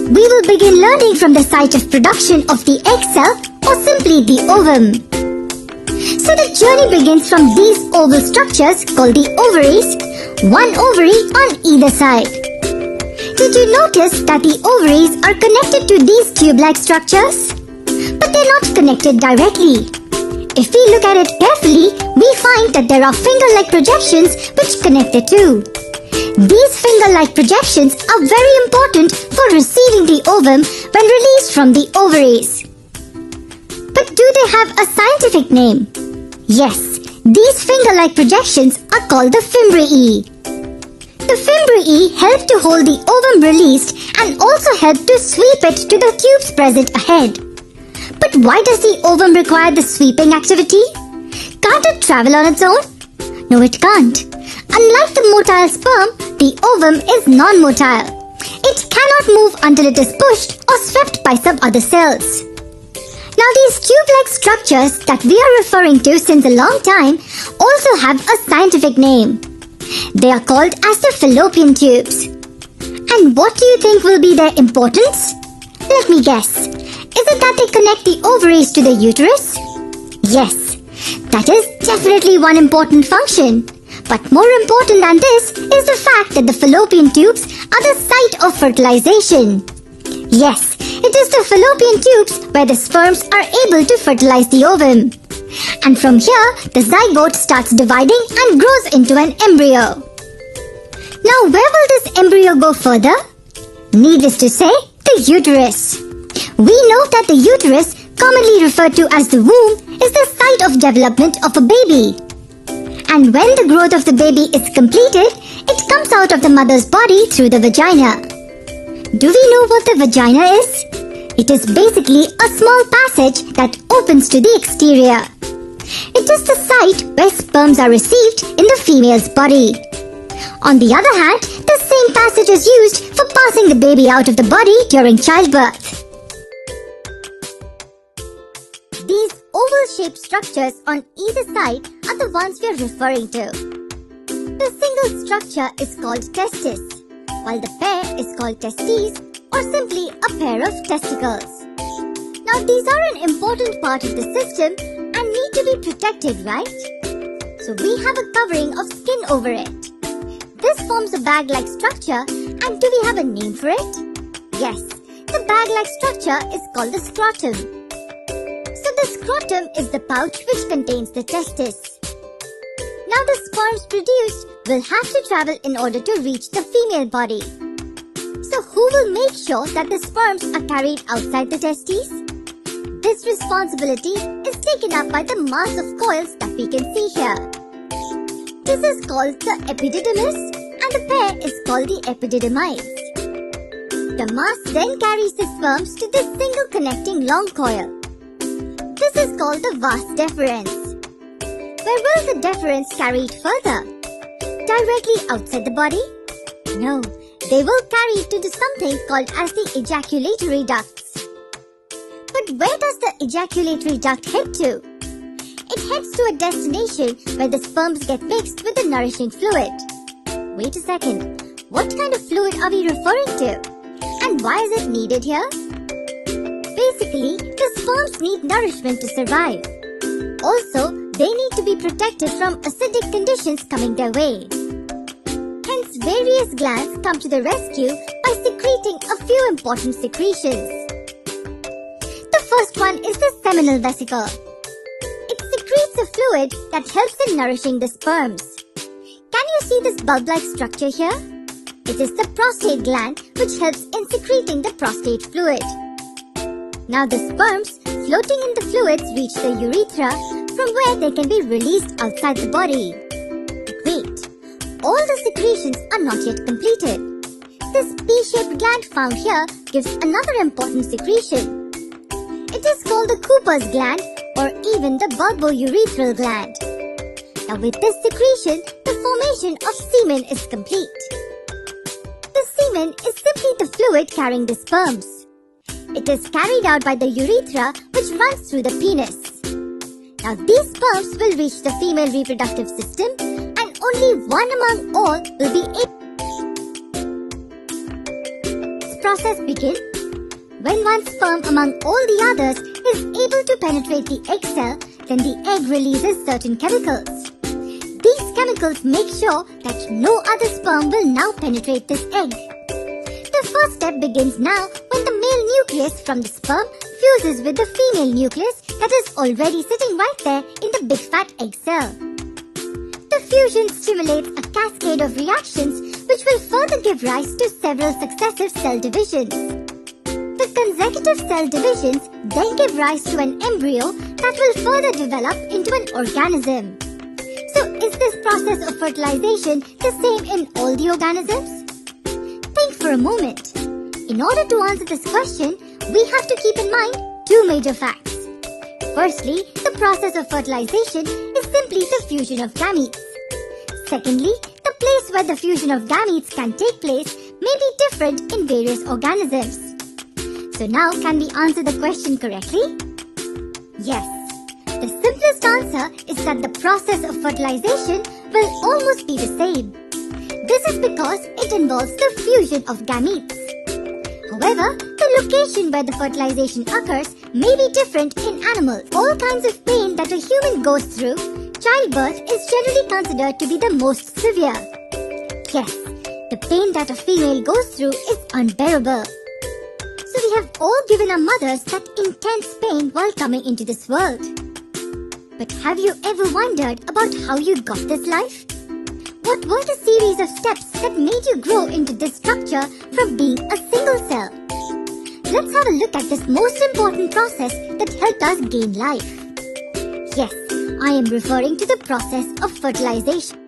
we will begin learning from the site of production of the egg cell or simply the ovum. So the journey begins from these oval structures called the ovaries, one ovary on either side. Did you notice that the ovaries are connected to these tube-like structures? But they're not connected directly. If we look at it carefully, we find that there are finger-like projections which connect the two. These finger-like projections are very important for receiving the ovum when released from the ovaries. But do they have a scientific name? Yes, these finger-like projections are called the fimbriae. The fimbriae help to hold the ovum released and also help to sweep it to the tubes present ahead. But why does the ovum require the sweeping activity? Can't it travel on its own? No, it can't. Unlike the motile sperm, the ovum is non-motile. It cannot move until it is pushed or swept by some other cells. Now these tube-like structures that we are referring to since a long time also have a scientific name. They are called as the fallopian tubes. And what do you think will be their importance? Let me guess. Is it that they connect the ovaries to the uterus? Yes, that is definitely one important function. But more important than this is the fact that the fallopian tubes are the site of fertilization. Yes, it is the fallopian tubes where the sperms are able to fertilize the ovum. And from here, the zygote starts dividing and grows into an embryo. Now, where will this embryo go further? Needless to say, the uterus. We know that the uterus, commonly referred to as the womb, is the site of development of a baby. And when the growth of the baby is completed, it comes out of the mother's body through the vagina. Do we know what the vagina is? It is basically a small passage that opens to the exterior. It is the site where sperms are received in the female's body. On the other hand, the same passage is used for passing the baby out of the body during childbirth. These oval-shaped structures on either side are the ones we are referring to. The single structure is called testis, while the pair is called testes or simply a pair of testicles. Now these are an important part of the system and need to be protected, right? So we have a covering of skin over it. This forms a bag-like structure, and do we have a name for it? Yes, the bag-like structure is called the scrotum. So the scrotum is the pouch which contains the testis. Now the sperms produced will have to travel in order to reach the female body. So who will make sure that the sperms are carried outside the testes? This responsibility is taken up by the mass of coils that we can see here. This is called the epididymis and the pair is called the epididymides. The mass then carries the sperms to this single connecting long coil. This is called the vas deferens. Where will the deferens carry it further? Directly outside the body? No, they will carry it to something called as the ejaculatory ducts. But where does the ejaculatory duct head to? It heads to a destination where the sperms get mixed with the nourishing fluid. Wait a second, what kind of fluid are we referring to? And why is it needed here? Basically, the sperms need nourishment to survive. Also, they need to be protected from acidic conditions coming their way. Hence, various glands come to the rescue by secreting a few important secretions. The first one is the seminal vesicle. It secretes a fluid that helps in nourishing the sperms. Can you see this bulb-like structure here? It is the prostate gland which helps in secreting the prostate fluid. Now the sperms floating in the fluids reach the urethra from where they can be released outside the body. But wait, all the secretions are not yet completed. This P-shaped gland found here gives another important secretion. It is called the Cooper's gland or even the bulbourethral gland. Now with this secretion, the formation of semen is complete. The semen is simply the fluid carrying the sperms. It is carried out by the urethra which runs through the penis. Now these sperms will reach the female reproductive system and only one among all will be able. This process begins When one sperm among all the others is able to penetrate the egg cell, then the egg releases certain chemicals. These chemicals make sure that no other sperm will now penetrate this egg. The first step begins now when the male nucleus from the sperm fuses with the female nucleus that is already sitting right there in the big fat egg cell. The fusion stimulates a cascade of reactions which will further give rise to several successive cell divisions. The consecutive cell divisions then give rise to an embryo that will further develop into an organism. So is this process of fertilization the same in all the organisms? Think for a moment. In order to answer this question, we have to keep in mind two major facts. Firstly, the process of fertilization is simply the fusion of gametes. Secondly, the place where the fusion of gametes can take place may be different in various organisms. So now, can we answer the question correctly? Yes. The simplest answer is that the process of fertilization will almost be the same. This is because it involves the fusion of gametes. However, the location where the fertilization occurs may be different in animals. All kinds of pain that a human goes through, childbirth is generally considered to be the most severe. Yes, the pain that a female goes through is unbearable. So we have all given our mothers that intense pain while coming into this world. But have you ever wondered about how you got this life? What were the series of steps that made you grow into this structure from being a single cell? Let's have a look at this most important process that helped us gain life. Yes, I am referring to the process of fertilization.